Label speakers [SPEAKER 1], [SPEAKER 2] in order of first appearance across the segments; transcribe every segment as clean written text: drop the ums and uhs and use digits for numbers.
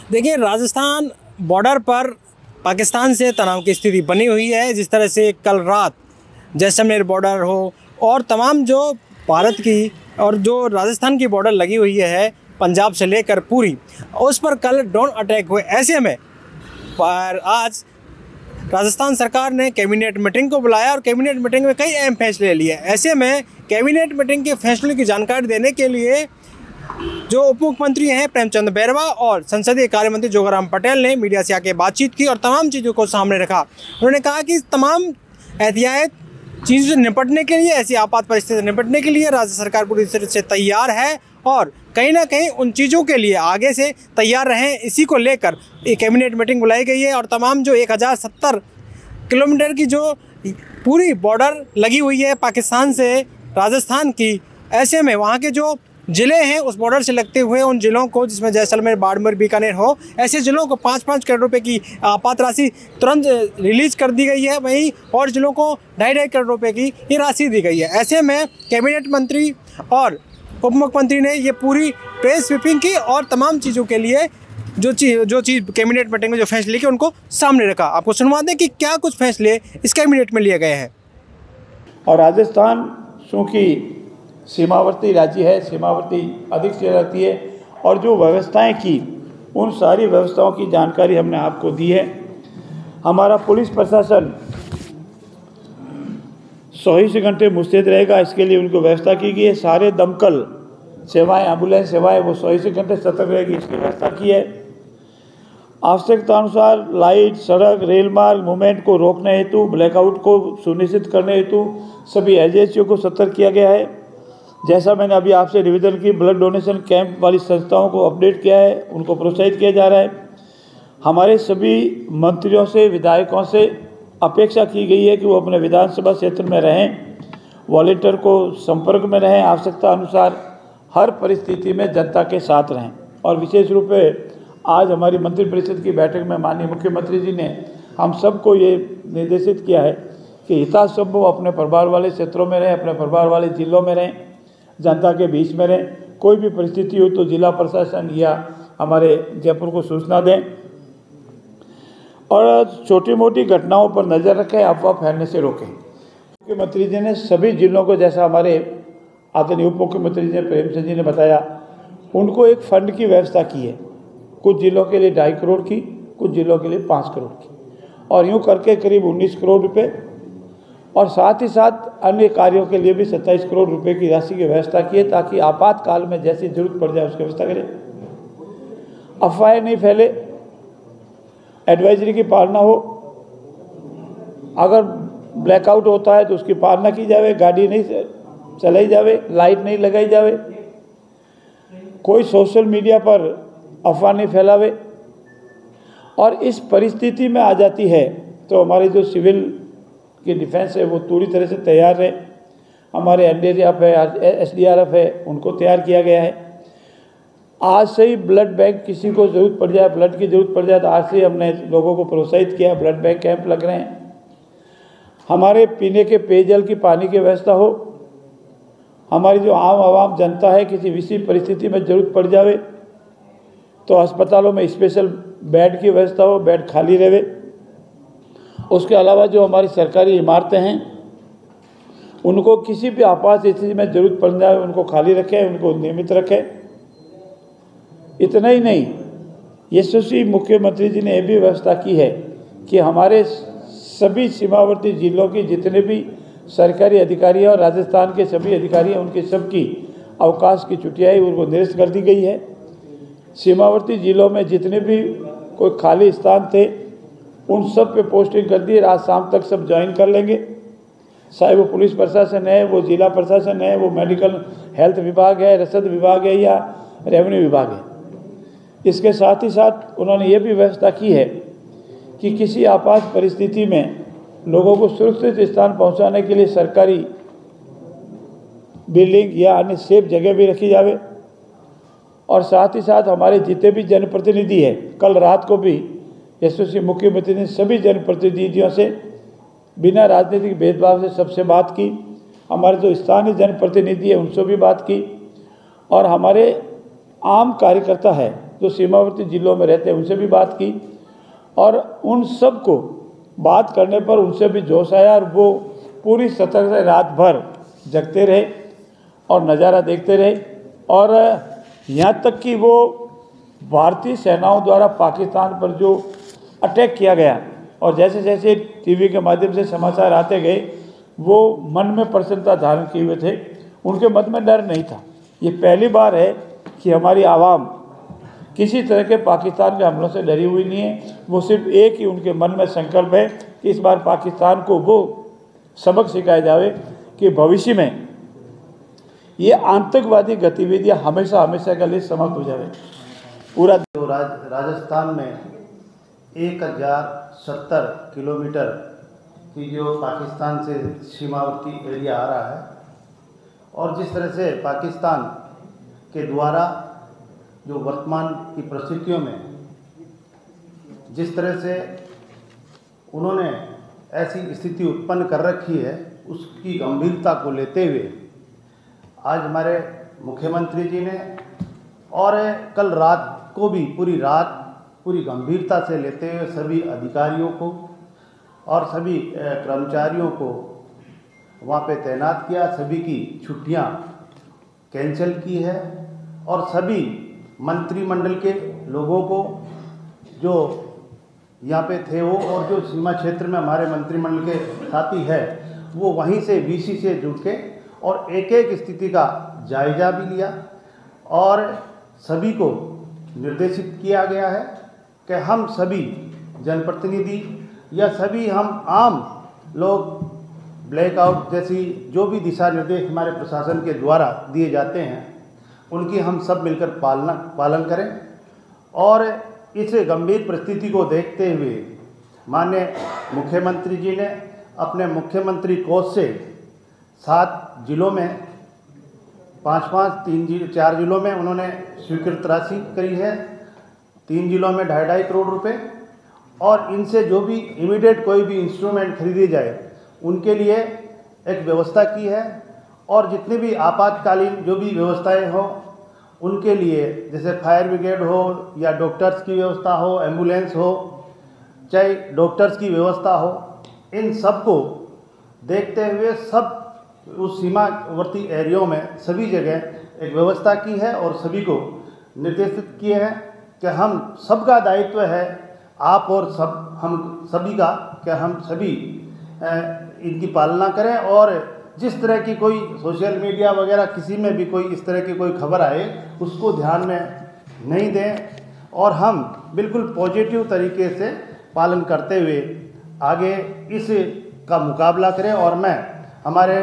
[SPEAKER 1] देखिए, राजस्थान बॉर्डर पर पाकिस्तान से तनाव की स्थिति बनी हुई है। जिस तरह से कल रात जैसलमेर बॉर्डर हो और तमाम जो भारत की और जो राजस्थान की बॉर्डर लगी हुई है पंजाब से लेकर पूरी, उस पर कल ड्रोन अटैक हुए। ऐसे में पर आज राजस्थान सरकार ने कैबिनेट मीटिंग को बुलाया और कैबिनेट मीटिंग में कई अहम फैसले लिए। ऐसे में कैबिनेट मीटिंग के फैसलों की जानकारी देने के लिए जो उप मुख्यमंत्री हैं प्रेमचंद बैरवा और संसदीय कार्य मंत्री जोगाराम पटेल ने मीडिया से आके बातचीत की और तमाम चीज़ों को सामने रखा। उन्होंने कहा कि तमाम एहतियात चीज़ों से निपटने के लिए, ऐसी आपात परिस्थिति से निपटने के लिए राज्य सरकार पूरी तरह से तैयार है और कहीं ना कहीं उन चीज़ों के लिए आगे से तैयार रहें, इसी को लेकर एक कैबिनेट मीटिंग बुलाई गई है। और तमाम जो 1070 किलोमीटर की जो पूरी बॉर्डर लगी हुई है पाकिस्तान से राजस्थान की, ऐसे में वहाँ के जो ज़िले हैं उस बॉर्डर से लगते हुए उन ज़िलों को, जिसमें जैसलमेर, बाड़मेर, बीकानेर हो, ऐसे ज़िलों को 5-5 करोड़ रुपए की आपात राशि तुरंत रिलीज कर दी गई है। वहीं और ज़िलों को 2.5 करोड़ रुपए की ये राशि दी गई है। ऐसे में कैबिनेट मंत्री और उप मुख्यमंत्री ने ये पूरी प्रेस स्वीपिंग की और तमाम चीज़ों के लिए जो चीज़ कैबिनेट मीटिंग में जो फैसले किए उनको सामने रखा। आपको सुनवा दें कि क्या कुछ फैसले इस कैबिनेट में लिए गए हैं।
[SPEAKER 2] और राजस्थान चूँकि सीमावर्ती राज्य है, सीमावर्ती अधिक से रहती है और जो व्यवस्थाएं की, उन सारी व्यवस्थाओं की जानकारी हमने आपको दी है। हमारा पुलिस प्रशासन 24 घंटे मुस्तैद रहेगा, इसके लिए उनको व्यवस्था की गई है। सारे दमकल सेवाएं, एम्बुलेंस सेवाएं, वो 24 घंटे सतर्क रहेगी, इसकी व्यवस्था की है। आवश्यकता अनुसार लाइट, सड़क, रेल मार्ग मूवमेंट को रोकने हेतु, ब्लैकआउट को सुनिश्चित करने हेतु सभी एजेंसियों को सतर्क किया गया है। जैसा मैंने अभी आपसे निवेदन की, ब्लड डोनेशन कैंप वाली संस्थाओं को अपडेट किया है, उनको प्रोत्साहित किया जा रहा है। हमारे सभी मंत्रियों से, विधायकों से अपेक्षा की गई है कि वो अपने विधानसभा क्षेत्र में रहें, वॉलंटियर को संपर्क में रहें, आवश्यकता अनुसार हर परिस्थिति में जनता के साथ रहें। और विशेष रूप से आज हमारी मंत्रिपरिषद की बैठक में माननीय मुख्यमंत्री जी ने हम सबको ये निर्देशित किया है कि यथासंभव अपने परिवार वाले क्षेत्रों में रहें, अपने परिवार वाले जिलों में रहें, जनता के बीच में रहें। कोई भी परिस्थिति हो तो जिला प्रशासन या हमारे जयपुर को सूचना दें और छोटी मोटी घटनाओं पर नज़र रखें, अफवाह फैलने से रोकें। मुख्यमंत्री जी ने सभी जिलों को, जैसा हमारे आदरणीय उप मुख्यमंत्री जी प्रेमचंद जी ने बताया, उनको एक फंड की व्यवस्था की है। कुछ जिलों के लिए 2.5 करोड़ की, कुछ जिलों के लिए 5 करोड़ की, और यूँ करके करीब 19 करोड़ रुपये, और साथ ही साथ अन्य कार्यों के लिए भी 27 करोड़ रुपए की राशि की व्यवस्था की है, ताकि आपातकाल में जैसी जरूरत पड़ जाए उसकी व्यवस्था करें। अफवाहें नहीं फैले, एडवाइजरी की पालना हो। अगर ब्लैकआउट होता है तो उसकी पालना की जाए, गाड़ी नहीं चलाई जाए, लाइट नहीं लगाई जाए, कोई सोशल मीडिया पर अफवाह नहीं फैलावे। और इस परिस्थिति में आ जाती है तो हमारी जो सिविल की डिफेंस है वो पूरी तरह से तैयार है। हमारे एनडीआरएफ है, एसडीआरएफ है, उनको तैयार किया गया है। आज से ही ब्लड बैंक, किसी को ज़रूरत पड़ जाए, ब्लड की ज़रूरत पड़ जाए तो आज से ही हमने लोगों को प्रोत्साहित किया, ब्लड बैंक कैंप लग रहे हैं। हमारे पीने के पेयजल की, पानी की व्यवस्था हो। हमारी जो आवाम जनता है, किसी विशेष परिस्थिति में ज़रूरत पड़ जाए तो अस्पतालों में स्पेशल बेड की व्यवस्था हो, बेड खाली रहे। उसके अलावा जो हमारी सरकारी इमारतें हैं उनको किसी भी आपात स्थिति में जरूरत पड़ जाए उनको खाली रखें, उनको नियमित रखें। इतना ही नहीं, यशस्वी मुख्यमंत्री जी ने यह भी व्यवस्था की है कि हमारे सभी सीमावर्ती जिलों की जितने भी सरकारी अधिकारी हैं और राजस्थान के सभी अधिकारी हैं, उनकी सबकी अवकाश की छुट्टियाँ उनको निरस्त कर दी गई है। सीमावर्ती जिलों में जितने भी कोई खाली स्थान थे उन सब पे पोस्टिंग कर दी, रात शाम तक सब ज्वाइन कर लेंगे। चाहे वो पुलिस प्रशासन है, वो जिला प्रशासन है, वो मेडिकल हेल्थ विभाग है, रसद विभाग है या रेवेन्यू विभाग है। इसके साथ ही साथ उन्होंने ये भी व्यवस्था की है कि किसी आपात परिस्थिति में लोगों को सुरक्षित स्थान पहुंचाने के लिए सरकारी बिल्डिंग या अन्य सेफ जगह भी रखी जावे। और साथ ही साथ हमारे जितने भी जनप्रतिनिधि हैं, कल रात को भी यशस्वी मुख्यमंत्री ने सभी जनप्रतिनिधियों से बिना राजनीतिक भेदभाव से सबसे बात की। हमारे जो स्थानीय जनप्रतिनिधि हैं उनसे भी बात की और हमारे आम कार्यकर्ता है जो सीमावर्ती जिलों में रहते हैं उनसे भी बात की, और उन सब को बात करने पर उनसे भी जोश आया और वो पूरी सतर्क से रात भर जगते रहे और नज़ारा देखते रहे। और यहाँ तक कि वो भारतीय सेनाओं द्वारा पाकिस्तान पर जो अटैक किया गया और जैसे जैसे टीवी के माध्यम से समाचार आते गए, वो मन में प्रसन्नता धारण किए हुए थे, उनके मन में डर नहीं था। ये पहली बार है कि हमारी आवाम किसी तरह के पाकिस्तान के हमलों से डरी हुई नहीं है। वो सिर्फ एक ही उनके मन में संकल्प है कि इस बार पाकिस्तान को वो सबक सिखाया जाए कि भविष्य में ये आतंकवादी गतिविधियां हमेशा हमेशा के लिए समाप्त हो जाए। पूरा
[SPEAKER 3] तो राजस्थान में 1070 किलोमीटर की जो पाकिस्तान से सीमावर्ती एरिया आ रहा है, और जिस तरह से पाकिस्तान के द्वारा जो वर्तमान की परिस्थितियों में जिस तरह से उन्होंने ऐसी स्थिति उत्पन्न कर रखी है, उसकी गंभीरता को लेते हुए आज हमारे मुख्यमंत्री जी ने और कल रात को भी पूरी रात पूरी गंभीरता से लेते हुए सभी अधिकारियों को और सभी कर्मचारियों को वहाँ पे तैनात किया, सभी की छुट्टियाँ कैंसिल की है और सभी मंत्रिमंडल के लोगों को जो यहाँ पे थे वो और जो सीमा क्षेत्र में हमारे मंत्रिमंडल के साथी है वो वहीं से वीसी से जुड़ के और एक एक स्थिति का जायजा भी लिया और सभी को निर्देशित किया गया है कि हम सभी जनप्रतिनिधि या सभी हम आम लोग ब्लैकआउट जैसी जो भी दिशा निर्देश हमारे प्रशासन के द्वारा दिए जाते हैं उनकी हम सब मिलकर पालन करें। और इस गंभीर परिस्थिति को देखते हुए माननीय मुख्यमंत्री जी ने अपने मुख्यमंत्री कोष से 7 जिलों में 4 जिलों में उन्होंने स्वीकृत राशि करी है, 3 जिलों में 2.5 करोड़ रुपए, और इनसे जो भी इमीडिएट कोई भी इंस्ट्रूमेंट खरीदे जाए उनके लिए एक व्यवस्था की है। और जितनी भी आपातकालीन जो भी व्यवस्थाएं हो उनके लिए जैसे फायर ब्रिगेड हो या डॉक्टर्स की व्यवस्था हो, एम्बुलेंस हो, चाहे डॉक्टर्स की व्यवस्था हो, इन सब को देखते हुए सब उस सीमावर्ती एरियो में सभी जगह एक व्यवस्था की है और सभी को निर्देशित किए हैं कि हम सबका दायित्व है, आप और हम सभी का, कि हम सभी इनकी पालना करें। और जिस तरह की कोई सोशल मीडिया वगैरह किसी में भी कोई इस तरह की कोई खबर आए उसको ध्यान में नहीं दें और हम बिल्कुल पॉजिटिव तरीके से पालन करते हुए आगे इस का मुकाबला करें। और मैं हमारे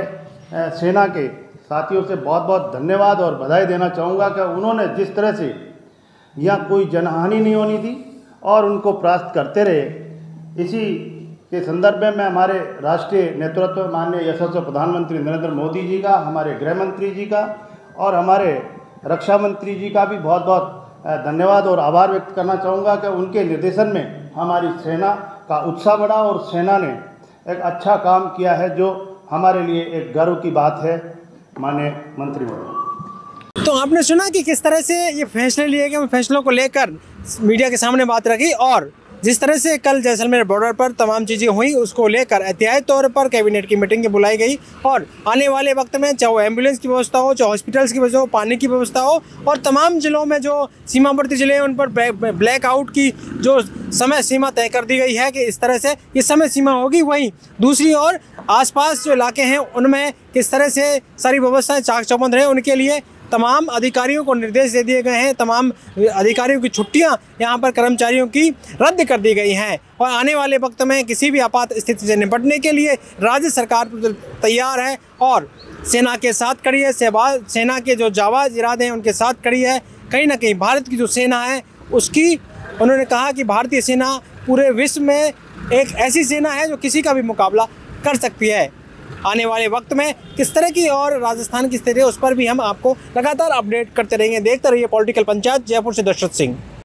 [SPEAKER 3] सेना के साथियों से बहुत बहुत धन्यवाद और बधाई देना चाहूँगा कि उन्होंने जिस तरह से यहाँ कोई जनहानि नहीं होनी थी और उनको परास्त करते रहे। इसी के संदर्भ में मैं हमारे राष्ट्रीय नेतृत्व माननीय यशस्वी प्रधानमंत्री नरेंद्र मोदी जी का, हमारे गृह मंत्री जी का और हमारे रक्षा मंत्री जी का भी बहुत बहुत धन्यवाद और आभार व्यक्त करना चाहूँगा कि उनके निर्देशन में हमारी सेना का उत्साह बढ़ा और सेना ने एक अच्छा काम किया है, जो हमारे लिए एक गर्व की बात है। माननीय मंत्री महोदय,
[SPEAKER 1] तो आपने सुना कि किस तरह से ये फैसले लिए गए, उन फैसलों को लेकर मीडिया के सामने बात रखी और जिस तरह से कल जैसलमेर बॉर्डर पर तमाम चीज़ें हुई उसको लेकर एहतियाती तौर पर कैबिनेट की मीटिंग बुलाई गई और आने वाले वक्त में चाहे वो एम्बुलेंस की व्यवस्था हो, चाहे हॉस्पिटल्स की व्यवस्था हो, पानी की व्यवस्था हो और तमाम ज़िलों में जो सीमावर्ती ज़िले हैं उन पर ब्लैकआउट की जो समय सीमा तय कर दी गई है कि इस तरह से ये समय सीमा होगी। वहीं दूसरी ओर आसपास जो इलाके हैं उनमें किस तरह से सारी व्यवस्थाएँ चाक चौबंद रहे उनके लिए तमाम अधिकारियों को निर्देश दे दिए गए हैं। तमाम अधिकारियों की छुट्टियां यहां पर कर्मचारियों की रद्द कर दी गई हैं और आने वाले वक्त में किसी भी आपात स्थिति से निपटने के लिए राज्य सरकार तैयार है और सेना के साथ खड़ी है। सेना के जो जाबाज इरादे हैं उनके साथ खड़ी है। कहीं ना कहीं भारत की जो सेना है उसकी उन्होंने कहा कि भारतीय सेना पूरे विश्व में एक ऐसी सेना है जो किसी का भी मुकाबला कर सकती है। आने वाले वक्त में किस तरह की और राजस्थान की स्थिति है उस पर भी हम आपको लगातार अपडेट करते रहेंगे। देखते रहिए पॉलिटिकल पंचायत। जयपुर से दशरथ सिंह।